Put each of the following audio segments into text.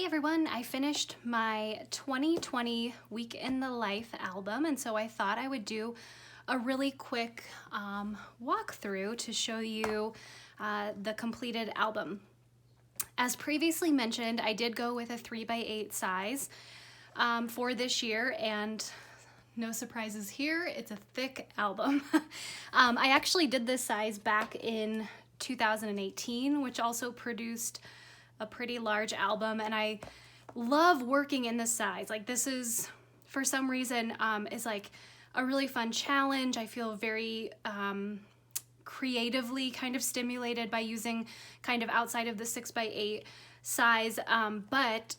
Hey everyone, I finished my 2020 Week in the Life album, and so I thought I would do a really quick walkthrough to show you the completed album. As previously mentioned, I did go with a 3x8 size for this year, and no surprises here, it's a thick album. I actually did this size back in 2018, which also produced a pretty large album, and I love working in this size. Like, this is, for some reason, is like a really fun challenge. I feel very creatively kind of stimulated by using kind of outside of the 6x8 size, but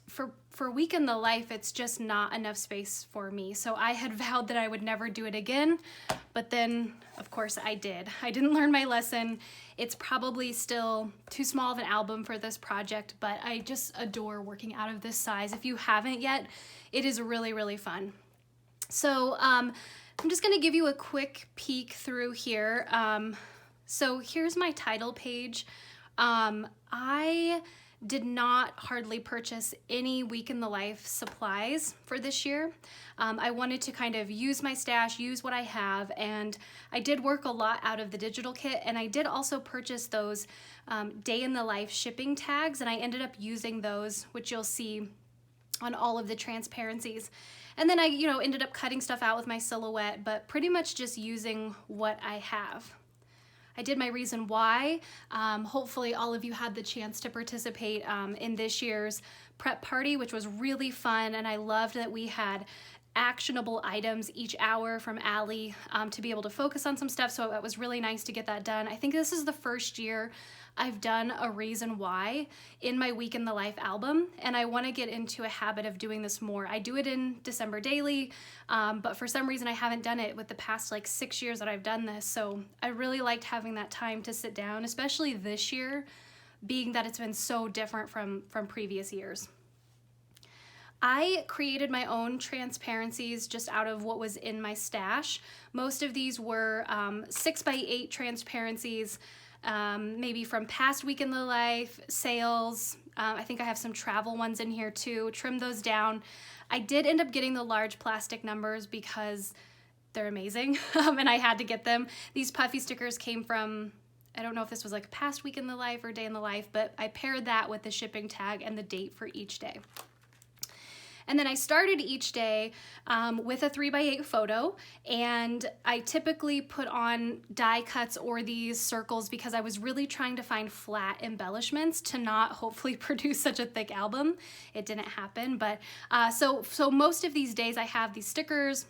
for Week in the Life, it's just not enough space for me. So I had vowed that I would never do it again, but then of course I did. I didn't learn my lesson. It's probably still too small of an album for this project, but I just adore working out of this size. If you haven't yet, it is really, really fun. So I'm just gonna give you a quick peek through here. So here's my title page. I did not hardly purchase any Week in the Life supplies for this year. I wanted to kind of use my stash, use what I have, and I did work a lot out of the digital kit, and I did also purchase those Day in the Life shipping tags, and I ended up using those, which you'll see on all of the transparencies. And then I, ended up cutting stuff out with my silhouette, but pretty much just using what I have. I did my reason why. Hopefully all of you had the chance to participate in this year's prep party, which was really fun, and I loved that we had actionable items each hour from Allie to be able to focus on some stuff, so it was really nice to get that done. I think this is the first year I've done a reason why in my Week in the Life album, and I want to get into a habit of doing this more. I do it in December daily, but for some reason I haven't done it with the past like 6 years that I've done this, so I really liked having that time to sit down, especially this year, being that it's been so different from previous years. I created my own transparencies just out of what was in my stash. Most of these were 6x8 transparencies, maybe from past Week in the Life, sales. I think I have some travel ones in here too. Trim those down. I did end up getting the large plastic numbers because they're amazing, and I had to get them. These puffy stickers came from, I don't know if this was like past Week in the Life or Day in the Life, but I paired that with the shipping tag and the date for each day. And then I started each day with a 3x8 photo, and I typically put on die cuts or these circles because I was really trying to find flat embellishments to not hopefully produce such a thick album. It didn't happen, but so most of these days I have these stickers,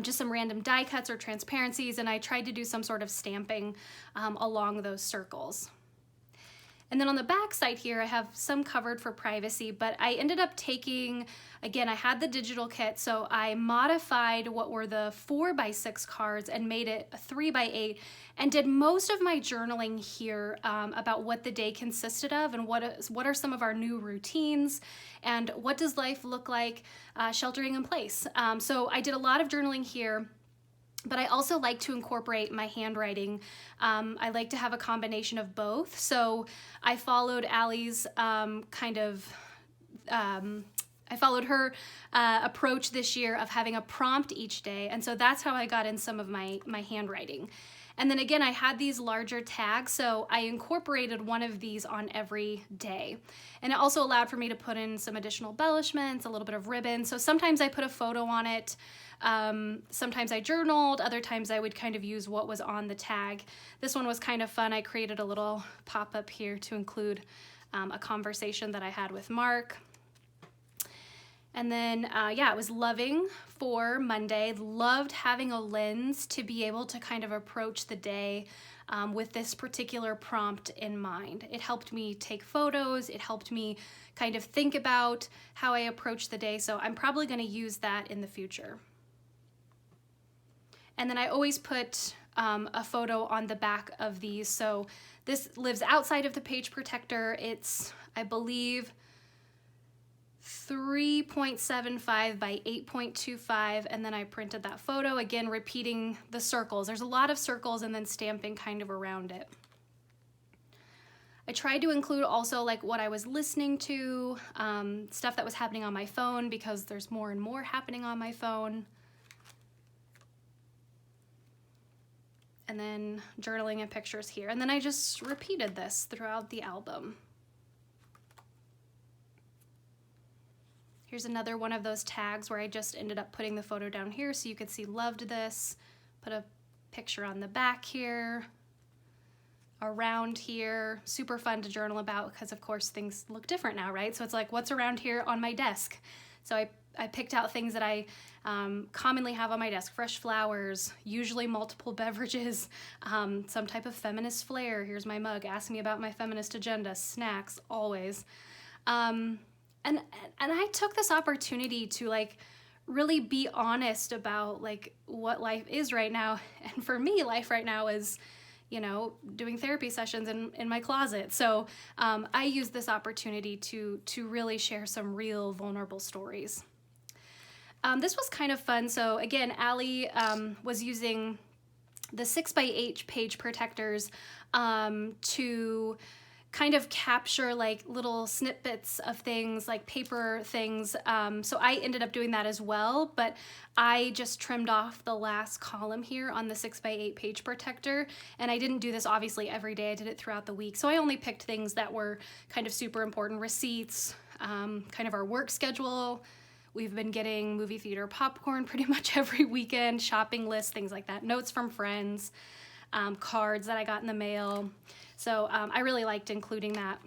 just some random die cuts or transparencies, and I tried to do some sort of stamping along those circles. And then on the back side here, I have some covered for privacy, but I ended up taking, again, I had the digital kit, so I modified what were the 4x6 cards and made it a 3x8, and did most of my journaling here about what the day consisted of and what are some of our new routines and what does life look like sheltering in place. So I did a lot of journaling here. But I also like to incorporate my handwriting. I like to have a combination of both. So I followed Allie's I followed her approach this year of having a prompt each day. And so that's how I got in some of my handwriting. And then again, I had these larger tags, so I incorporated one of these on every day. And it also allowed for me to put in some additional embellishments, a little bit of ribbon. So sometimes I put a photo on it. Sometimes I journaled, other times I would kind of use what was on the tag. This one was kind of fun. I created a little pop-up here to include a conversation that I had with Mark. And then, yeah, it was loving for Monday. Loved having a lens to be able to kind of approach the day with this particular prompt in mind. It helped me take photos. It helped me kind of think about how I approach the day. So I'm probably going to use that in the future. And then I always put a photo on the back of these. So this lives outside of the page protector. It's, I believe, 3.75 by 8.25, and then I printed that photo, again repeating the circles. There's a lot of circles and then stamping kind of around it. I tried to include also like what I was listening to, stuff that was happening on my phone, because there's more and more happening on my phone. And then journaling and pictures here. And then I just repeated this throughout the album. Here's another one of those tags where I just ended up putting the photo down here so you could see loved this. Put a picture on the back here, around here. Super fun to journal about because of course things look different now, right? So it's like, what's around here on my desk? So I picked out things that I commonly have on my desk: fresh flowers, usually multiple beverages, some type of feminist flair. Here's my mug, ask me about my feminist agenda, snacks, always. And I took this opportunity to like really be honest about like what life is right now. And for me, life right now is, you know, doing therapy sessions in my closet. So I used this opportunity to really share some real vulnerable stories. This was kind of fun. So again, Allie was using the 6x8 page protectors to kind of capture like little snippets of things, like paper things. So I ended up doing that as well, but I just trimmed off the last column here on the 6x8 page protector. And I didn't do this obviously every day. I did it throughout the week. So I only picked things that were kind of super important: receipts, kind of our work schedule. We've been getting movie theater popcorn pretty much every weekend, shopping lists, things like that, notes from friends, cards that I got in the mail. So I really liked including that.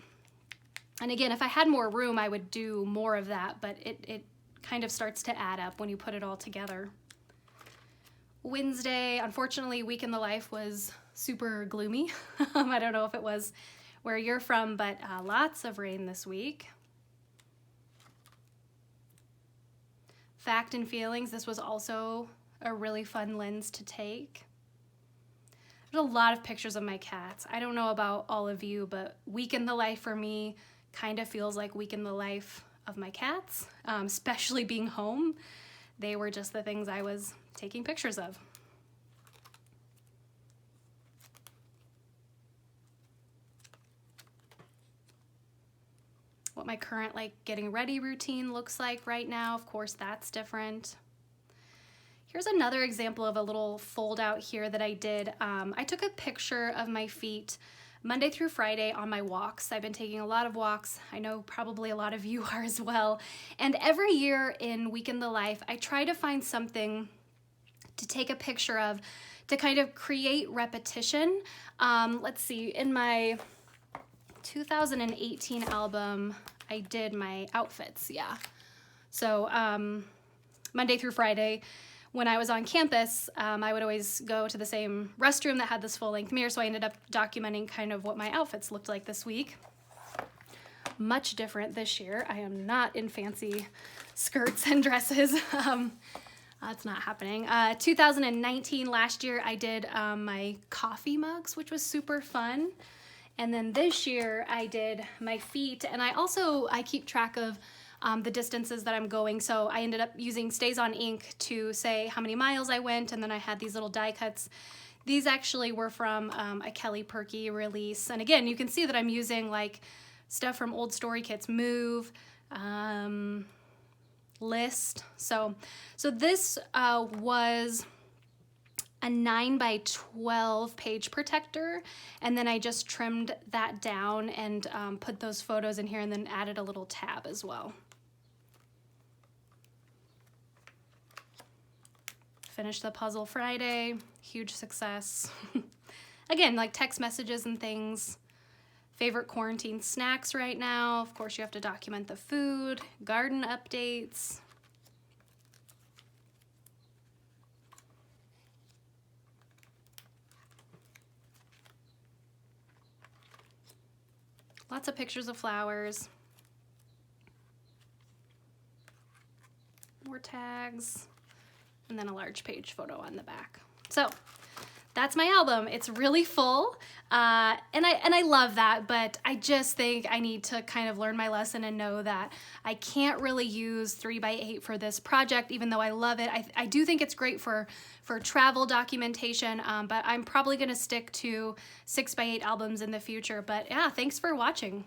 And again, if I had more room, I would do more of that, but it kind of starts to add up when you put it all together. Wednesday, unfortunately, Week in the Life was super gloomy. I don't know if it was where you're from, but lots of rain this week. Fact and Feelings, this was also a really fun lens to take. There's a lot of pictures of my cats. I don't know about all of you, but Week in the Life for me kind of feels like Week in the Life of my cats, especially being home. They were just the things I was taking pictures of. What my current like getting ready routine looks like right now. Of course, that's different. Here's another example of a little fold out here that I did. I took a picture of my feet Monday through Friday on my walks. I've been taking a lot of walks. I know probably a lot of you are as well. And every year in Week in the Life, I try to find something to take a picture of to kind of create repetition. Let's see, in my 2018 album, I did my outfits, yeah. So Monday through Friday, when I was on campus, I would always go to the same restroom that had this full-length mirror, so I ended up documenting kind of what my outfits looked like this week. Much different this year. I am not in fancy skirts and dresses. That's not happening. 2019, last year, I did my coffee mugs, which was super fun. And then this year, I did my feet, and I keep track of the distances that I'm going. So I ended up using Stays on ink to say how many miles I went, and then I had these little die cuts. These actually were from a Kelly Purkey release. And again, you can see that I'm using like stuff from old story kits, Move, List. So this was a 9x12 page protector, and then I just trimmed that down and put those photos in here and then added a little tab as well. Finished the puzzle Friday, huge success. Again, like text messages and things. Favorite quarantine snacks right now. Of course, you have to document the food, garden updates. Lots of pictures of flowers. More tags. And then a large page photo on the back. So that's my album. It's really full, and I love that, but I just think I need to kind of learn my lesson and know that I can't really use 3x8 for this project, even though I love it. I do think it's great for travel documentation, but I'm probably gonna stick to 6x8 albums in the future. But yeah, thanks for watching.